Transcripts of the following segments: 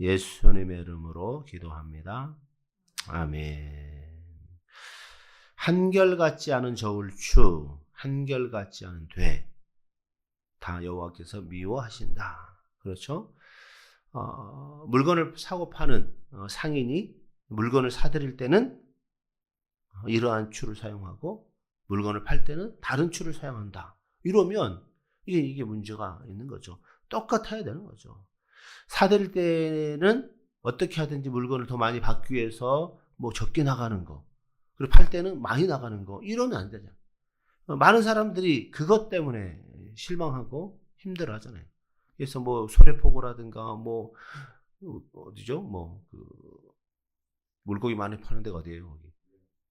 예수님의 이름으로 기도합니다. 아멘. 한결같지 않은 저울추, 한결같지 않은 돼, 다 여호와께서 미워하신다. 그렇죠? 물건을 사고 파는 상인이 물건을 사들일 때는 이러한 추를 사용하고 물건을 팔 때는 다른 추를 사용한다. 이러면 이게 문제가 있는 거죠. 똑같아야 되는 거죠. 사들일 때는 어떻게 하든지 물건을 더 많이 받기 위해서 뭐 적게 나가는 거, 그리고 팔 때는 많이 나가는 거, 이러면 안 되잖아요. 많은 사람들이 그것 때문에 실망하고 힘들어 하잖아요. 그래서 뭐 소래포구라든가 뭐 어디죠? 뭐 그 물고기 많이 파는 데가 어디예요? 거기.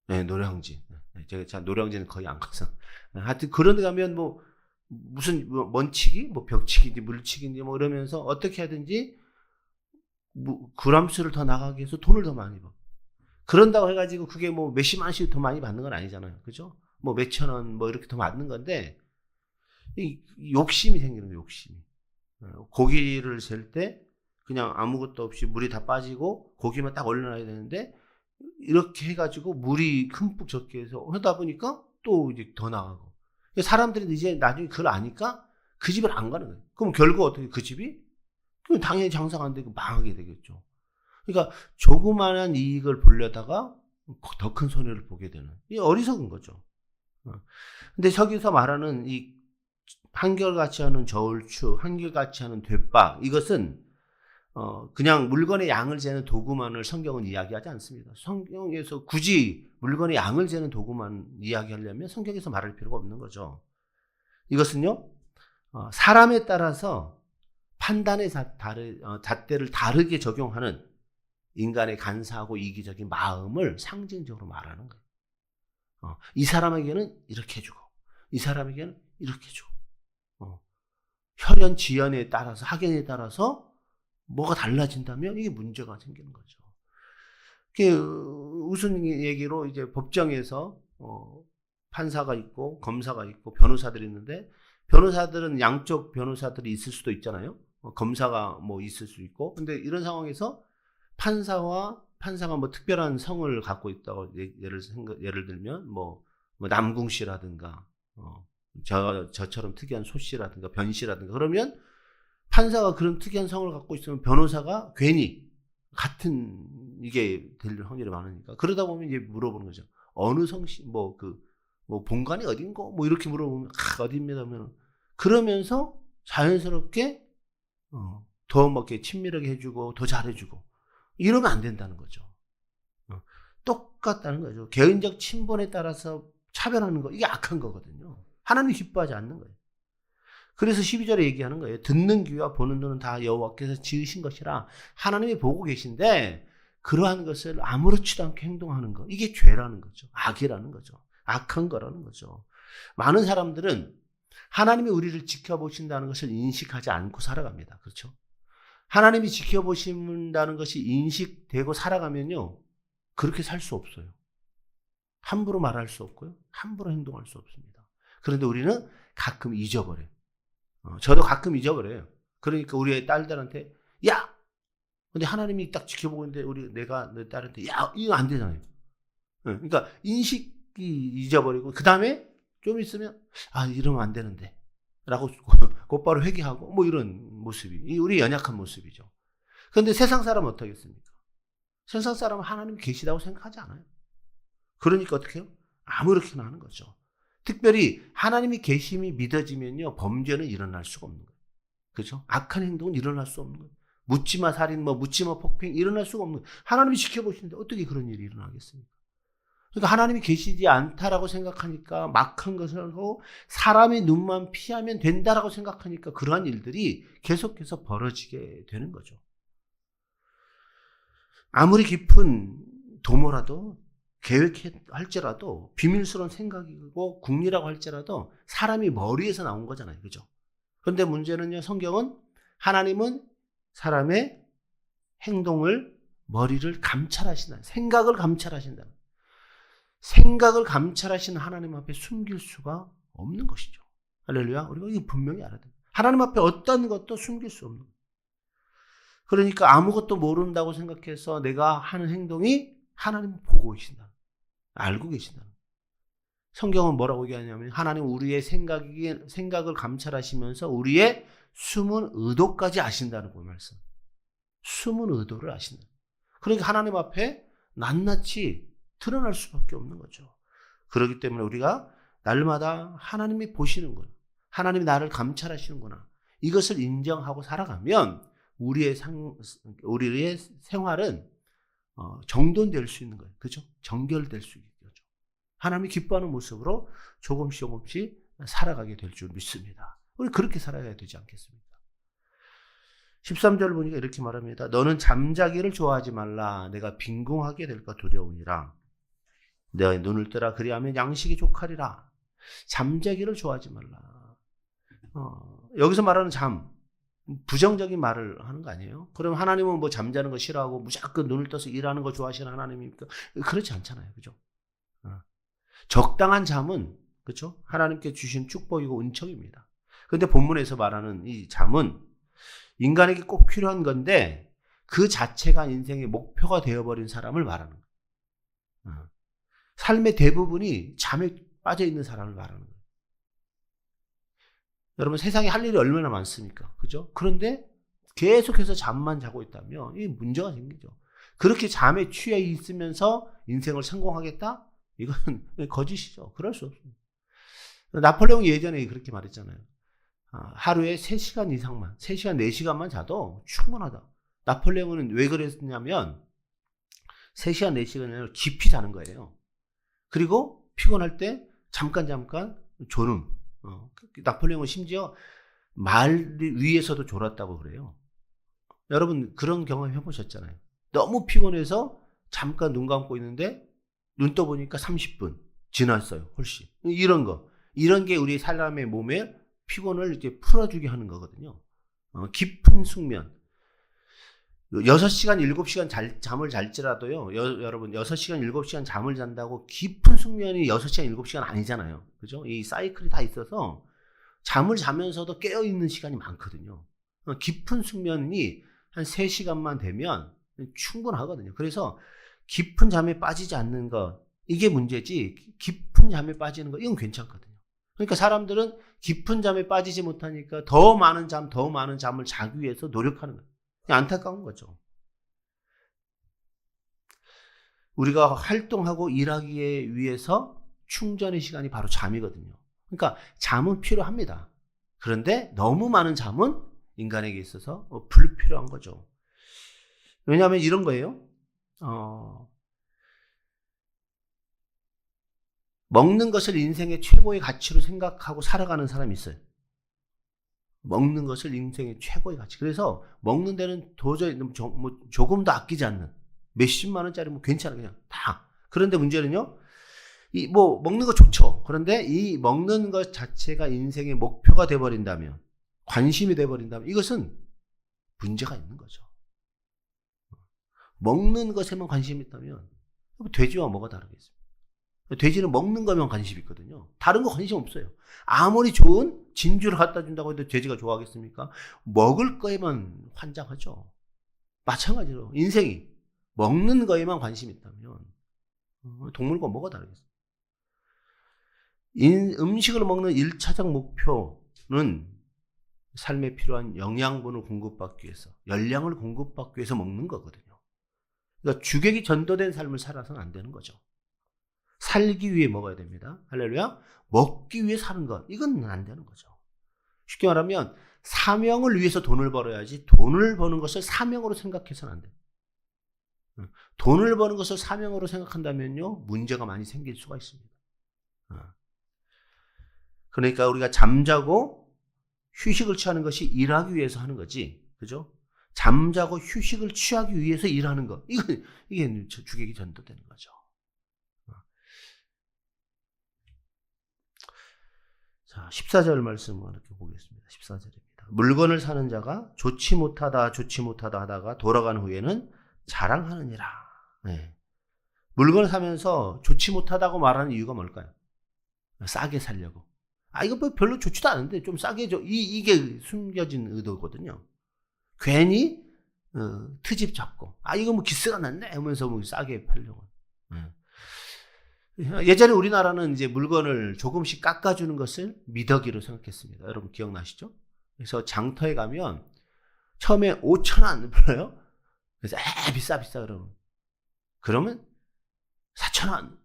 네, 노량진. 제가 노량진은 거의 안 가서. 하여튼 그런 데 가면 뭐 무슨 먼치기, 뭐 벽치기인지 물치기인지 뭐 이러면서 어떻게 하든지 그람수를 더 나가기 위해서 돈을 더 많이 벌어. 그런다고 해가지고 그게 뭐 몇십만씩 더 많이 받는 건 아니잖아요. 그죠? 뭐 몇천 원 뭐 이렇게 더 받는 건데, 이 욕심이 생기는 거예요, 욕심이. 고기를 셀 때 그냥 아무것도 없이 물이 다 빠지고 고기만 딱 올려놔야 되는데, 이렇게 해가지고 물이 흠뻑 적게 해서 하다 보니까 또 이제 더 나가고. 사람들이 이제 나중에 그걸 아니까 그 집을 안 가는 거예요. 그럼 결국 어떻게 그 집이? 그럼 당연히 장사가 안 되고 망하게 되겠죠. 그러니까 조그마한 이익을 보려다가 더 큰 손해를 보게 되는, 이 어리석은 거죠. 근데 저기서 말하는 이 한결같이 하는 저울추, 한결같이 하는 되박, 이것은 그냥 물건의 양을 재는 도구만을 성경은 이야기하지 않습니다. 성경에서 굳이 물건의 양을 재는 도구만 이야기하려면 성경에서 말할 필요가 없는 거죠. 이것은요, 사람에 따라서 판단의 잣대를 다르게 적용하는 인간의 간사하고 이기적인 마음을 상징적으로 말하는 거예요. 이 사람에게는 이렇게 해주고, 이 사람에게는 이렇게 해주고, 혈연, 지연에 따라서, 학연에 따라서 뭐가 달라진다면 이게 문제가 생기는 거죠. 무슨 얘기로 이제 법정에서 판사가 있고 검사가 있고 변호사들이 있는데, 변호사들은 양쪽 변호사들이 있을 수도 있잖아요. 검사가 뭐 있을 수 있고. 근데 이런 상황에서 판사가 뭐 특별한 성을 갖고 있다고 예를 들면 뭐 남궁 씨라든가 저처럼 특이한 소 씨라든가 변 씨라든가, 그러면 판사가 그런 특이한 성을 갖고 있으면 변호사가 괜히 같은 이게 될 확률이 많으니까, 그러다 보면 이제 물어보는 거죠. 어느 성씨, 뭐 본관이 어딘고, 뭐 이렇게 물어보면 어디입니다 하면, 그러면서 자연스럽게 더 막 이렇게 친밀하게 해주고 더 잘해주고, 이러면 안 된다는 거죠. 똑같다는 거죠. 개인적 친분에 따라서 차별하는 거, 이게 악한 거거든요. 하나님 기뻐하지 않는 거예요. 그래서 12절에 얘기하는 거예요. 듣는 귀와 보는 눈은 다 여호와께서 지으신 것이라. 하나님이 보고 계신데 그러한 것을 아무렇지도 않게 행동하는 거, 이게 죄라는 거죠. 악이라는 거죠. 악한 거라는 거죠. 많은 사람들은 하나님이 우리를 지켜보신다는 것을 인식하지 않고 살아갑니다. 그렇죠? 하나님이 지켜보신다는 것이 인식되고 살아가면요, 그렇게 살 수 없어요. 함부로 말할 수 없고요, 함부로 행동할 수 없습니다. 그런데 우리는 가끔 잊어버려요. 저도 가끔 잊어버려요. 그러니까 우리 딸들한테 야! 근데 하나님이 딱 지켜보고 있는데 내가 내 딸한테 야! 이거 안 되잖아요. 그러니까 인식이 잊어버리고, 그 다음에 좀 있으면 이러면 안 되는데 라고 곧바로 회개하고, 뭐 이런 모습이 우리 연약한 모습이죠. 그런데 세상 사람은 어떻겠습니까? 세상 사람은 하나님이 계시다고 생각하지 않아요. 그러니까 어떻게 해요? 아무렇게나 하는 거죠. 특별히 하나님이 계심이 믿어지면요, 범죄는 일어날 수가 없는 거예요. 그렇죠? 악한 행동은 일어날 수 없는 거예요. 묻지마 살인, 묻지마 폭행, 일어날 수가 없는 거예요. 하나님이 지켜보시는데 어떻게 그런 일이 일어나겠습니까? 그러니까 하나님이 계시지 않다라고 생각하니까 막한 것을 하고, 사람의 눈만 피하면 된다라고 생각하니까 그러한 일들이 계속해서 벌어지게 되는 거죠. 아무리 깊은 도모라도, 계획할지라도, 비밀스러운 생각이고 궁리라고 할지라도 사람이 머리에서 나온 거잖아요. 그죠? 그런데 문제는요, 성경은 하나님은 사람의 행동을, 머리를 감찰하신다, 생각을 감찰하신다. 생각을 감찰하시는 하나님 앞에 숨길 수가 없는 것이죠. 할렐루야. 우리가 이거 분명히 알아야 돼요. 하나님 앞에 어떤 것도 숨길 수 없는 거예요. 그러니까 아무것도 모른다고 생각해서 내가 하는 행동이 하나님 보고 계신다. 알고 계신다. 성경은 뭐라고 얘기하냐면 하나님 우리의 생각을 감찰하시면서 우리의 숨은 의도까지 아신다는 그 말씀. 숨은 의도를 아신다. 그러니까 하나님 앞에 낱낱이 드러날 수밖에 없는 거죠. 그렇기 때문에 우리가 날마다 하나님이 보시는구나. 하나님이 나를 감찰하시는구나. 이것을 인정하고 살아가면 우리의 생활은 정돈될 수 있는 거예요. 그죠? 정결될 수 있는 거죠. 하나님이 기뻐하는 모습으로 조금씩 살아가게 될 줄 믿습니다. 우리 그렇게 살아야 되지 않겠습니까? 13절 보니까 이렇게 말합니다. 너는 잠자기를 좋아하지 말라. 내가 빈궁하게 될까 두려우니라. 내가 눈을 뜨라. 그리하면 양식이 족하리라. 잠자기를 좋아하지 말라. 여기서 말하는 잠, 부정적인 말을 하는 거 아니에요? 그럼 하나님은 뭐 잠자는 거 싫어하고 무조건 눈을 떠서 일하는 거 좋아하시는 하나님입니까? 그렇지 않잖아요. 그죠? 적당한 잠은, 그죠? 하나님께 주신 축복이고 은총입니다. 그런데 본문에서 말하는 이 잠은 인간에게 꼭 필요한 건데 그 자체가 인생의 목표가 되어버린 사람을 말하는 거예요. 삶의 대부분이 잠에 빠져 있는 사람을 말하는 거예요. 여러분 세상에 할 일이 얼마나 많습니까? 그죠? 그런데 계속해서 잠만 자고 있다면 이 문제가 생기죠. 그렇게 잠에 취해 있으면서 인생을 성공하겠다? 이건 거짓이죠. 그럴 수 없습니다. 나폴레옹이 예전에 그렇게 말했잖아요. 하루에 3시간 이상만, 3시간, 4시간만 자도 충분하다. 나폴레옹은 왜 그랬냐면 3시간, 4시간을 깊이 자는 거예요. 그리고 피곤할 때 잠깐 졸음. 나폴레옹은 심지어 말 위에서도 졸았다고 그래요. 여러분 그런 경험 해보셨잖아요. 너무 피곤해서 잠깐 눈 감고 있는데 눈 떠보니까 30분 지났어요. 훨씬. 이런 게 우리 사람의 몸에 피곤을 이제 풀어주게 하는 거거든요. 깊은 숙면. 6시간, 7시간 잠을 잘지라도요, 여러분, 6시간, 7시간 잠을 잔다고 깊은 숙면이 6시간, 7시간 아니잖아요. 그죠? 이 사이클이 다 있어서 잠을 자면서도 깨어있는 시간이 많거든요. 깊은 숙면이 한 3시간만 되면 충분하거든요. 그래서 깊은 잠에 빠지지 않는 것, 이게 문제지, 깊은 잠에 빠지는 거, 이건 괜찮거든요. 그러니까 사람들은 깊은 잠에 빠지지 못하니까 더 많은 잠을 자기 위해서 노력하는 거예요. 안타까운 거죠. 우리가 활동하고 일하기에 위해서 충전의 시간이 바로 잠이거든요. 그러니까 잠은 필요합니다. 그런데 너무 많은 잠은 인간에게 있어서 불필요한 거죠. 왜냐하면 이런 거예요. 먹는 것을 인생의 최고의 가치로 생각하고 살아가는 사람이 있어요. 먹는 것을 인생의 최고의 가치. 그래서 먹는 데는 도저히 조금도 아끼지 않는 몇십만 원짜리 괜찮아 그냥 다. 그런데 문제는요. 먹는 거 좋죠. 그런데 이 먹는 것 자체가 인생의 목표가 돼 버린다면, 관심이 돼 버린다면 이것은 문제가 있는 거죠. 먹는 것에만 관심이 있다면 돼지와 뭐가 다르겠습니까? 돼지는 먹는 거면 관심이 있거든요. 다른 거 관심 없어요. 아무리 좋은 진주를 갖다 준다고 해도 돼지가 좋아하겠습니까? 먹을 거에만 환장하죠. 마찬가지로 인생이 먹는 거에만 관심이 있다면 동물과 뭐가 다르겠어요? 음식을 먹는 1차적 목표는 삶에 필요한 영양분을 공급받기 위해서, 열량을 공급받기 위해서 먹는 거거든요. 그러니까 주객이 전도된 삶을 살아서는 안 되는 거죠. 살기 위해 먹어야 됩니다. 할렐루야. 먹기 위해 사는 것, 이건 안 되는 거죠. 쉽게 말하면 사명을 위해서 돈을 벌어야지 돈을 버는 것을 사명으로 생각해서는 안 돼요. 돈을 버는 것을 사명으로 생각한다면요, 문제가 많이 생길 수가 있습니다. 그러니까 우리가 잠자고 휴식을 취하는 것이 일하기 위해서 하는 거지. 그죠? 잠자고 휴식을 취하기 위해서 일하는 것, 이게 주객이 전도되는 거죠. 자, 14절 말씀을 이렇게 보겠습니다. 14절입니다. 물건을 사는 자가 좋지 못하다 하다가 돌아간 후에는 자랑하느니라. 네. 물건을 사면서 좋지 못하다고 말하는 이유가 뭘까요? 싸게 살려고. 이거 뭐 별로 좋지도 않은데 좀 싸게 줘. 이게 숨겨진 의도거든요. 괜히 트집 잡고, 이거 뭐 기스가 났네 하면서 뭐 싸게 팔려고. 예전에 우리나라는 이제 물건을 조금씩 깎아주는 것을 미덕이로 생각했습니다. 여러분 기억나시죠? 그래서 장터에 가면 처음에 5,000원 불러요. 그래서 비싸 그러면 4,000원.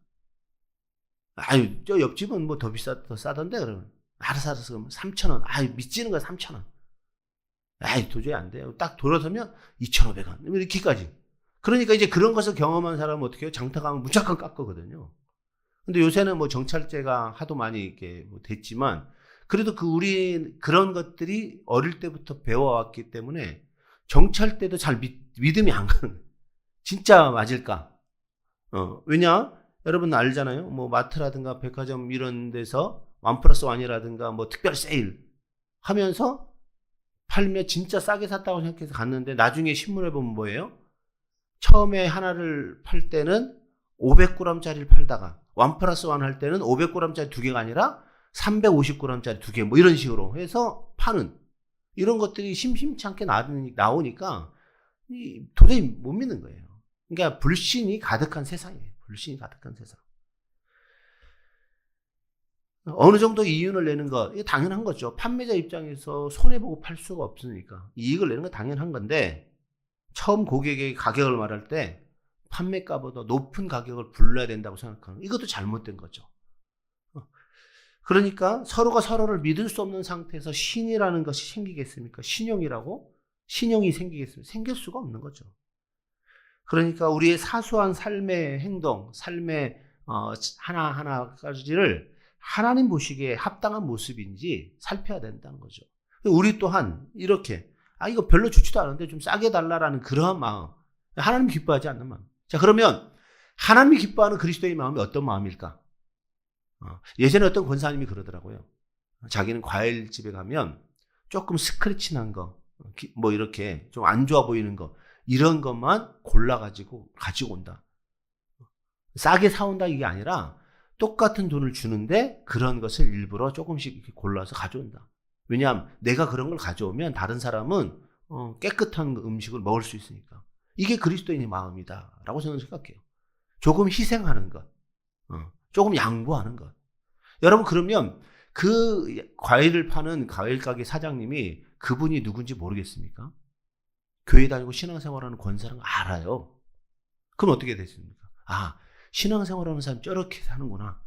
저 옆집은 뭐 더 싸던데 그러면 알아서 그러면 3,000원. 미치는 거야 3,000원. 도저히 안 돼요. 딱 돌아서면 2,500원. 이렇게까지. 그러니까 이제 그런 것을 경험한 사람은 어떻게 해요? 장터 가면 무조건 깎거든요. 근데 요새는 뭐 정찰제가 하도 많이 이렇게 뭐 됐지만, 그래도 우리 그런 것들이 어릴 때부터 배워왔기 때문에 정찰제도 잘 믿음이 안 가는 거예요. 진짜 맞을까? 왜냐? 여러분 알잖아요. 뭐 마트라든가 백화점 이런 데서 1+1이라든가 뭐 특별 세일 하면서 팔면 진짜 싸게 샀다고 생각해서 갔는데 나중에 신문에 보면 뭐예요? 처음에 하나를 팔 때는 500g짜리를 팔다가 1+1 할 때는 500g짜리 2개가 아니라 350g짜리 2개 뭐 이런 식으로 해서 파는 이런 것들이 심심치 않게 나오니까 도저히 못 믿는 거예요. 그러니까 불신이 가득한 세상이에요. 불신이 가득한 세상. 어느 정도 이윤을 내는 거, 이게 당연한 거죠. 판매자 입장에서 손해보고 팔 수가 없으니까. 이익을 내는 건 당연한 건데, 처음 고객에게 가격을 말할 때 판매가보다 높은 가격을 불러야 된다고 생각하는 거, 이것도 잘못된 거죠. 그러니까 서로가 서로를 믿을 수 없는 상태에서 신이라는 것이 생기겠습니까? 신용이 생기겠습니까? 생길 수가 없는 거죠. 그러니까 우리의 사소한 삶의 행동, 삶의 하나하나까지를 하나님 보시기에 합당한 모습인지 살펴야 된다는 거죠. 우리 또한 이렇게 이거 별로 좋지도 않은데 좀 싸게 달라라는 그러한 마음, 하나님 기뻐하지 않는 마음. 자, 그러면 하나님이 기뻐하는 그리스도의 마음이 어떤 마음일까? 예전에 어떤 권사님이 그러더라고요. 자기는 과일집에 가면 조금 스크래치난 거, 뭐 이렇게 좀 안 좋아 보이는 거, 이런 것만 골라가지고 가지고 온다. 싸게 사온다 이게 아니라 똑같은 돈을 주는데 그런 것을 일부러 조금씩 이렇게 골라서 가져온다. 왜냐하면 내가 그런 걸 가져오면 다른 사람은 깨끗한 음식을 먹을 수 있으니까. 이게 그리스도인의 마음이다라고 저는 생각해요. 조금 희생하는 것, 조금 양보하는 것. 여러분 그러면 그 과일을 파는 과일 가게 사장님이 그분이 누군지 모르겠습니까? 교회 다니고 신앙생활하는 권사는 알아요. 그럼 어떻게 됐습니까? 신앙생활하는 사람이 저렇게 사는구나.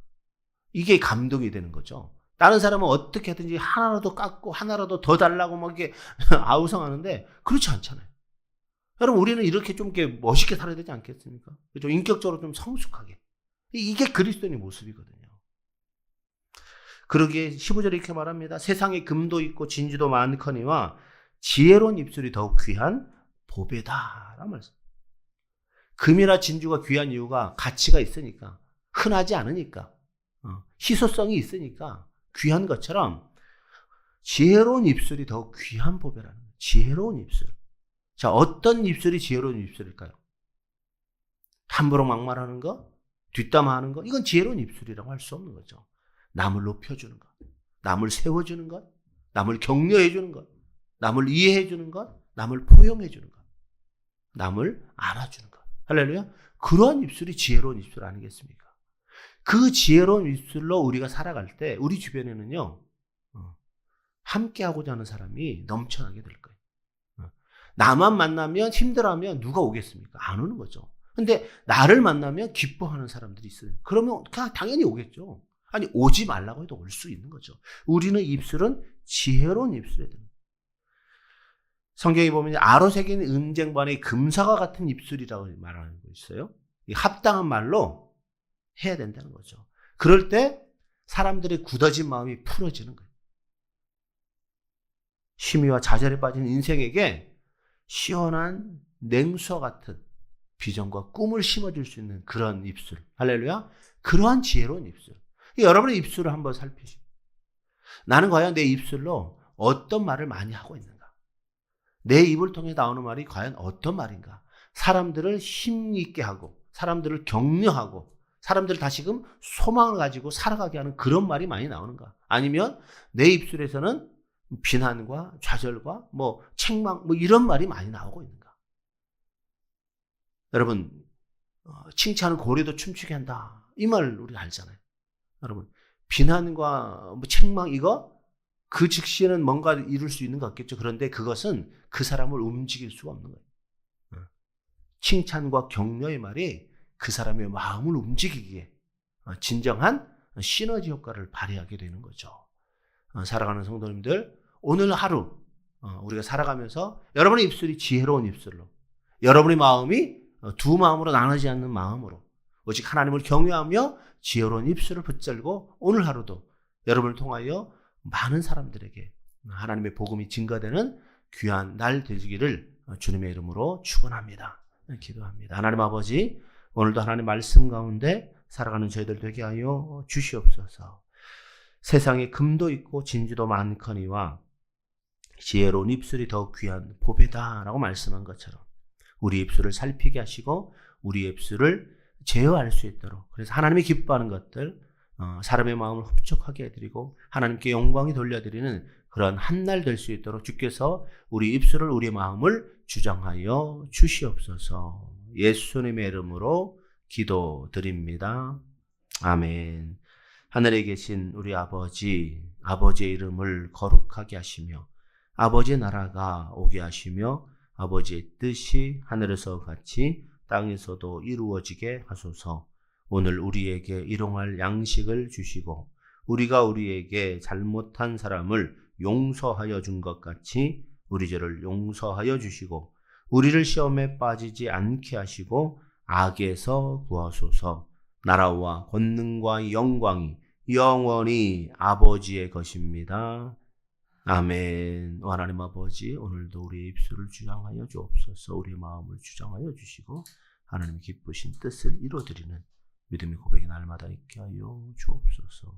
이게 감동이 되는 거죠. 다른 사람은 어떻게 하든지 하나라도 깎고 하나라도 더 달라고 막 이렇게 아우성하는데 그렇지 않잖아요. 여러분 우리는 이렇게 좀 이렇게 멋있게 살아야 되지 않겠습니까? 좀 인격적으로 좀 성숙하게. 이게 그리스도인의 모습이거든요. 그러기에 15절에 이렇게 말합니다. 세상에 금도 있고 진주도 많거니와 지혜로운 입술이 더욱 귀한 보배다 라는 말씀. 금이나 진주가 귀한 이유가 가치가 있으니까, 흔하지 않으니까, 희소성이 있으니까 귀한 것처럼 지혜로운 입술이 더욱 귀한 보배라는 거예요. 지혜로운 입술. 자, 어떤 입술이 지혜로운 입술일까요? 함부로 막말하는 거, 뒷담화하는 거, 이건 지혜로운 입술이라고 할 수 없는 거죠. 남을 높여주는 것, 남을 세워주는 것, 남을 격려해주는 것, 남을 이해해주는 것, 남을 포용해주는 것, 남을 안아주는 것. 할렐루야. 그러한 입술이 지혜로운 입술 아니겠습니까? 그 지혜로운 입술로 우리가 살아갈 때 우리 주변에는요, 함께하고자 하는 사람이 넘쳐나게 될 거예요. 나만 만나면 힘들어하면 누가 오겠습니까? 안 오는 거죠. 근데 나를 만나면 기뻐하는 사람들이 있어요. 그러면 그냥 당연히 오겠죠. 아니, 오지 말라고 해도 올 수 있는 거죠. 우리는 입술은 지혜로운 입술에 되는 거예요. 성경에 보면 아로새긴 은쟁반의 금사과 같은 입술이라고 말하는 거 있어요. 합당한 말로 해야 된다는 거죠. 그럴 때 사람들의 굳어진 마음이 풀어지는 거예요. 심의와 좌절에 빠진 인생에게 시원한 냉수와 같은 비전과 꿈을 심어줄 수 있는 그런 입술. 할렐루야. 그러한 지혜로운 입술. 여러분의 입술을 한번 살피시고, 나는 과연 내 입술로 어떤 말을 많이 하고 있는가? 내 입을 통해 나오는 말이 과연 어떤 말인가? 사람들을 힘있게 하고, 사람들을 격려하고, 사람들을 다시금 소망을 가지고 살아가게 하는 그런 말이 많이 나오는가? 아니면 내 입술에서는 비난과 좌절과 뭐 책망 뭐 이런 말이 많이 나오고 있는가? 여러분, 칭찬은 고래도 춤추게 한다. 이 말 우리가 알잖아요. 여러분, 비난과 뭐 책망 이거 그 즉시에는 뭔가 이룰 수 있는 것 같겠죠. 그런데 그것은 그 사람을 움직일 수가 없는 거예요. 칭찬과 격려의 말이 그 사람의 마음을 움직이기에 진정한 시너지 효과를 발휘하게 되는 거죠. 살아가는 성도님들, 오늘 하루 우리가 살아가면서 여러분의 입술이 지혜로운 입술로, 여러분의 마음이 두 마음으로 나누지 않는 마음으로 오직 하나님을 경외하며 지혜로운 입술을 붙들고 오늘 하루도 여러분을 통하여 많은 사람들에게 하나님의 복음이 증가되는 귀한 날 되시기를 주님의 이름으로 축원합니다. 기도합니다. 하나님 아버지, 오늘도 하나님 말씀 가운데 살아가는 저희들 되게 하여 주시옵소서. 세상에 금도 있고 진주도 많거니와 지혜로운 입술이 더욱 귀한 보배다라고 말씀한 것처럼 우리 입술을 살피게 하시고 우리 입술을 제어할 수 있도록, 그래서 하나님이 기뻐하는 것들, 사람의 마음을 흡족하게 해드리고 하나님께 영광이 돌려드리는 그런 한 날 될 수 있도록 주께서 우리 입술을, 우리 마음을 주장하여 주시옵소서. 예수님의 이름으로 기도드립니다. 아멘. 하늘에 계신 우리 아버지, 아버지의 이름을 거룩하게 하시며 아버지의 나라가 오게 하시며 아버지의 뜻이 하늘에서 같이 땅에서도 이루어지게 하소서. 오늘 우리에게 일용할 양식을 주시고 우리가 우리에게 잘못한 사람을 용서하여 준 것 같이 우리 죄를 용서하여 주시고 우리를 시험에 빠지지 않게 하시고 악에서 구하소서. 나라와 권능과 영광이 영원히 아버지의 것입니다. 아멘. 하나님 아버지, 오늘도 우리의 입술을 주장하여 주옵소서. 우리의 마음을 주장하여 주시고 하나님 기쁘신 뜻을 이루어드리는 믿음의 고백이 날마다 있게 하여 주옵소서.